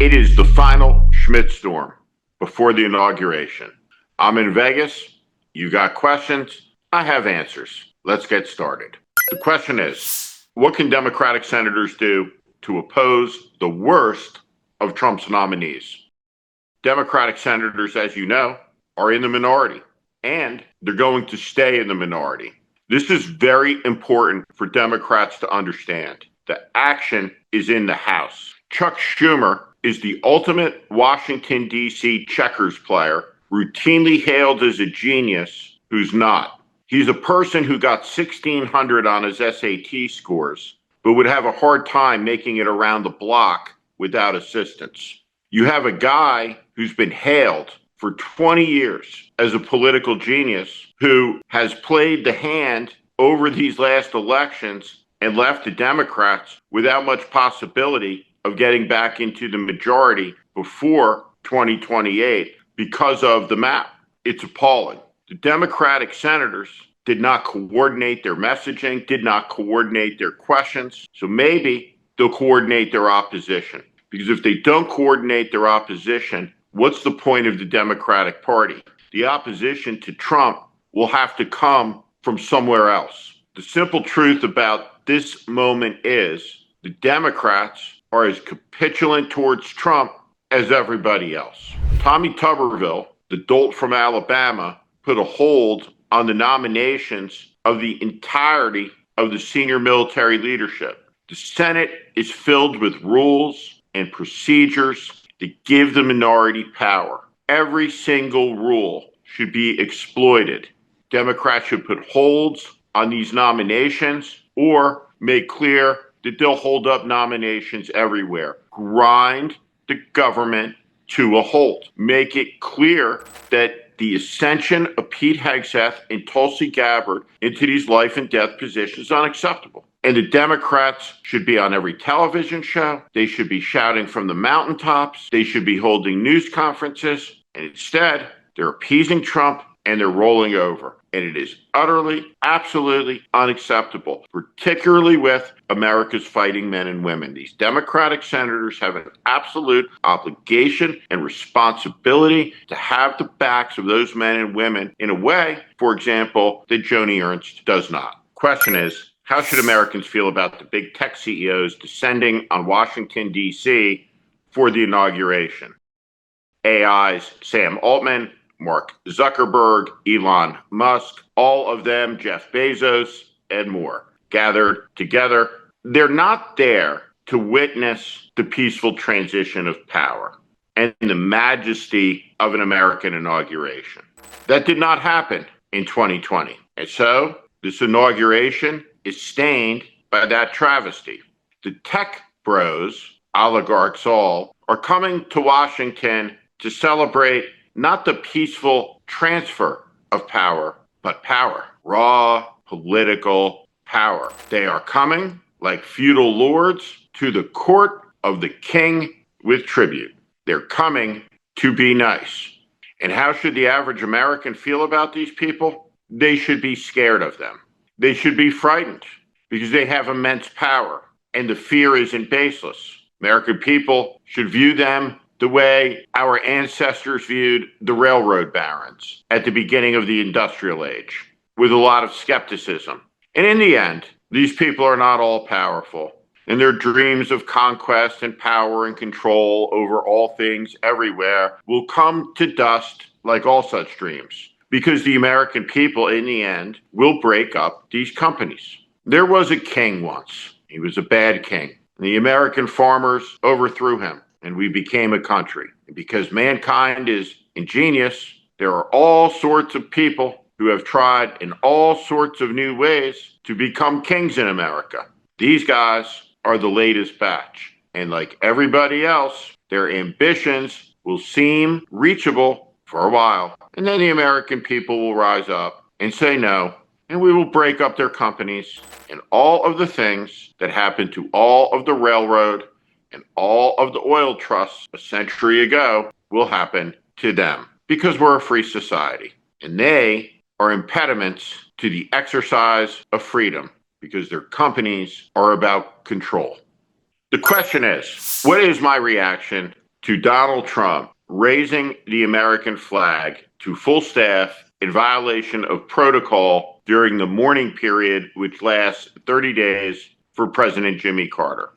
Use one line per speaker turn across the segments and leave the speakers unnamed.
It is the final Schmidt Storm before the inauguration. I'm in Vegas. You got questions? I have answers. Let's get started. The question is, what can Democratic senators do to oppose the worst of Trump's nominees? Democratic senators, as you know, are in the minority, and they're going to stay in the minority. This is very important for Democrats to understand. The action is in the House. Chuck Schumer is the ultimate Washington, D.C. checkers player, routinely hailed as a genius who's not. He's a person who got 1,600 on his SAT scores, but would have a hard time making it around the block without assistance. You have a guy who's been hailed for 20 years as a political genius who has played the hand over these last elections and left the Democrats without much possibility of getting back into the majority before 2028 because of the map. It's appalling. The Democratic senators did not coordinate their messaging, did not coordinate their questions. So maybe they'll coordinate their opposition. Because if they don't coordinate their opposition, what's the point of the Democratic Party? The opposition to Trump will have to come from somewhere else. The simple truth about this moment is the Democrats are as capitulant towards Trump as everybody else. Tommy Tuberville, the dolt from Alabama, put a hold on the nominations of the entirety of the senior military leadership. The Senate is filled with rules and procedures that give the minority power. Every single rule should be exploited. Democrats should put holds on these nominations or make clear that they'll hold up nominations everywhere. Grind the government to a halt. Make it clear that the ascension of Pete Hegseth and Tulsi Gabbard into these life and death positions is unacceptable. And the Democrats should be on every television show. They should be shouting from the mountaintops. They should be holding news conferences. And instead, they're appeasing Trump and they're rolling over. And it is utterly, absolutely unacceptable, particularly with America's fighting men and women. These Democratic senators have an absolute obligation and responsibility to have the backs of those men and women in a way, for example, that Joni Ernst does not. Question is, how should Americans feel about the big tech CEOs descending on Washington, D.C. for the inauguration? AI's Sam Altman, Mark Zuckerberg, Elon Musk, all of them, Jeff Bezos, and more, gathered together. They're not there to witness the peaceful transition of power and the majesty of an American inauguration. That did not happen in 2020. And so this inauguration is stained by that travesty. The tech bros, oligarchs all, are coming to Washington to celebrate not the peaceful transfer of power, but power, raw political power. They are coming like feudal lords to the court of the king with tribute. They're coming to be nice. And how should the average American feel about these people? They should be scared of them. They should be frightened because they have immense power and the fear isn't baseless. American people should view them the way our ancestors viewed the railroad barons at the beginning of the industrial age, with a lot of skepticism. And in the end, these people are not all powerful, and their dreams of conquest and power and control over all things everywhere will come to dust like all such dreams, because the American people, in the end, will break up these companies. There was a king once. He was a bad king. The American farmers overthrew him, and we became a country. And because mankind is ingenious, there are all sorts of people who have tried in all sorts of new ways to become kings in America. These guys are the latest batch. And like everybody else, their ambitions will seem reachable for a while. And then the American people will rise up and say no, and we will break up their companies, and all of the things that happened to all of the railroad and all of the oil trusts a century ago will happen to them because we're a free society. And they are impediments to the exercise of freedom because their companies are about control. The question is, what is my reaction to Donald Trump raising the American flag to full staff in violation of protocol during the mourning period, which lasts 30 days for President Jimmy Carter.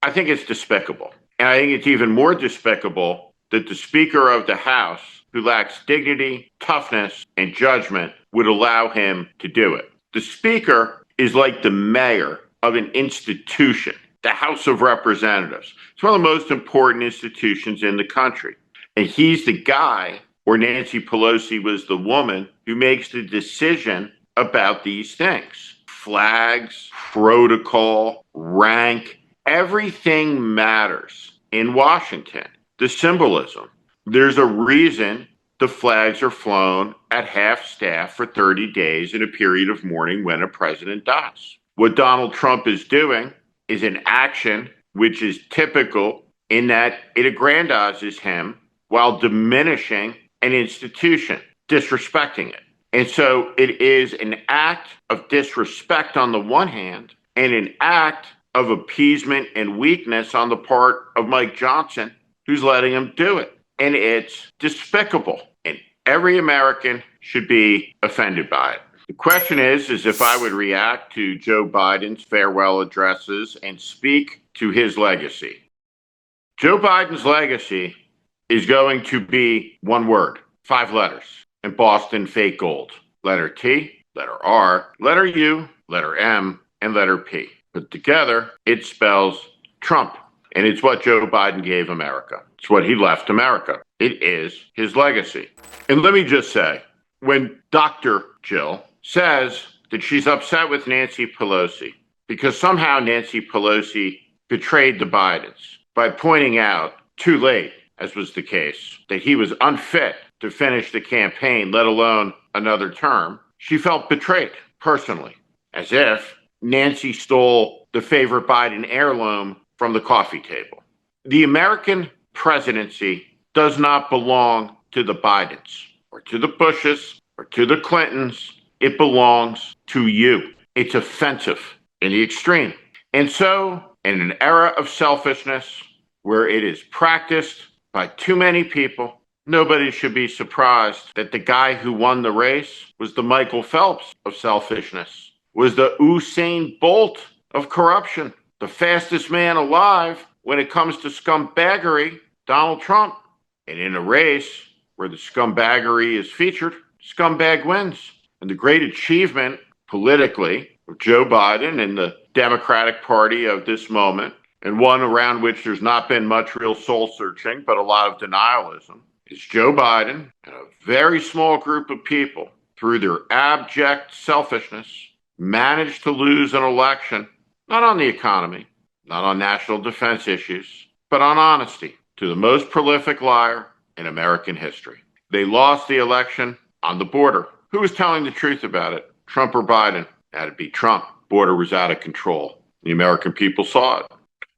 I think it's despicable. And I think it's even more despicable that the Speaker of the House, who lacks dignity, toughness, and judgment, would allow him to do it. The Speaker is like the mayor of an institution, the House of Representatives. It's one of the most important institutions in the country. And he's the guy, or Nancy Pelosi was the woman, who makes the decision about these things. Flags, protocol, rank, everything matters in Washington. The symbolism. There's a reason the flags are flown at half staff for 30 days in a period of mourning when a president dies. What Donald Trump is doing is an action which is typical in that it aggrandizes him while diminishing an institution, disrespecting it. And so it is an act of disrespect on the one hand and an act of appeasement and weakness on the part of Mike Johnson, who's letting him do it. And it's despicable. And every American should be offended by it. The question is if I would react to Joe Biden's farewell addresses and speak to his legacy. Joe Biden's legacy is going to be one word, 5 letters, embossed in fake gold. Letter T, letter R, letter U, letter M, and letter P. Put together, it spells Trump. And it's what Joe Biden gave America. It's what he left America. It is his legacy. And let me just say, when Dr. Jill says that she's upset with Nancy Pelosi because somehow Nancy Pelosi betrayed the Bidens by pointing out too late, as was the case, that he was unfit to finish the campaign, let alone another term, she felt betrayed personally, as if Nancy stole the favorite Biden heirloom from the coffee table. The American presidency does not belong to the Bidens or to the Bushes or to the Clintons. It belongs to you. It's offensive in the extreme. And so, in an era of selfishness where it is practiced by too many people, nobody should be surprised that the guy who won the race was the Michael Phelps of selfishness, was the Usain Bolt of corruption, the fastest man alive when it comes to scumbaggery, Donald Trump. And in a race where the scumbaggery is featured, scumbag wins. And the great achievement politically of Joe Biden and the Democratic Party of this moment, and one around which there's not been much real soul searching, but a lot of denialism, is Joe Biden and a very small group of people, through their abject selfishness, managed to lose an election, not on the economy, not on national defense issues, but on honesty, to the most prolific liar in American history. They lost the election on the border. Who was telling the truth about it? Trump or Biden? That'd be Trump. Border was out of control. The American people saw it.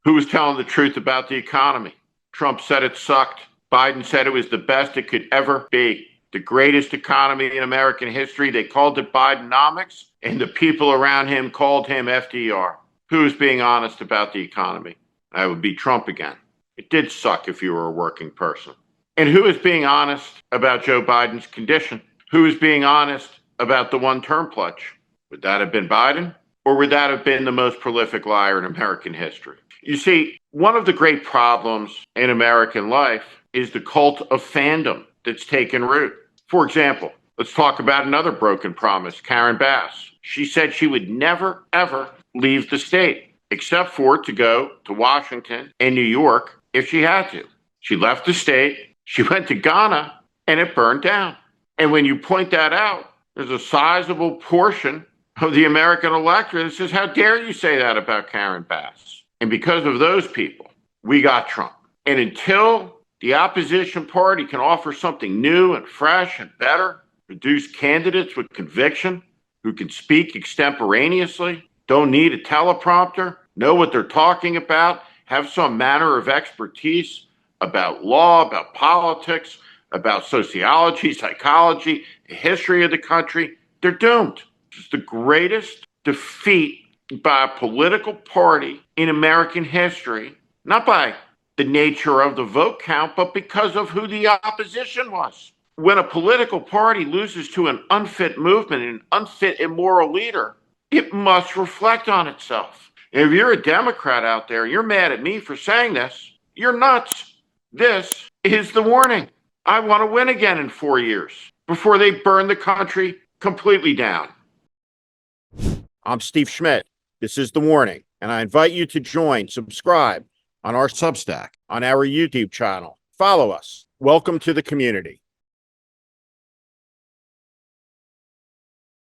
Who was telling the truth about the economy? Trump said it sucked. Biden said it was the best it could ever be. The greatest economy in American history. They called it Bidenomics, and the people around him called him FDR. Who was being honest about the economy? That would be Trump again. It did suck if you were a working person. And who is being honest about Joe Biden's condition? Who is being honest about the one-term pledge? Would that have been Biden? Or would that have been the most prolific liar in American history? You see, one of the great problems in American life is the cult of fandom that's taken root. For example, let's talk about another broken promise, Karen Bass. She said she would never, ever leave the state, except for to go to Washington and New York if she had to. She left the state, she went to Ghana, and it burned down. And when you point that out, there's a sizable portion of the American electorate that says, how dare you say that about Karen Bass? And because of those people, we got Trump. And until the opposition party can offer something new and fresh and better, produce candidates with conviction who can speak extemporaneously, don't need a teleprompter, know what they're talking about, have some manner of expertise about law, about politics, about sociology, psychology, the history of the country, they're doomed. It's the greatest defeat by a political party in American history, not by the nature of the vote count, but because of who the opposition was. When a political party loses to an unfit movement, an unfit, immoral leader, it must reflect on itself. If you're a Democrat out there, you're mad at me for saying this, you're nuts. This is the warning. I want to win again in 4 years before they burn the country completely down. I'm Steve Schmidt. This is The Warning, and I invite you to subscribe on our Substack, on our YouTube channel. Follow us. Welcome to the community.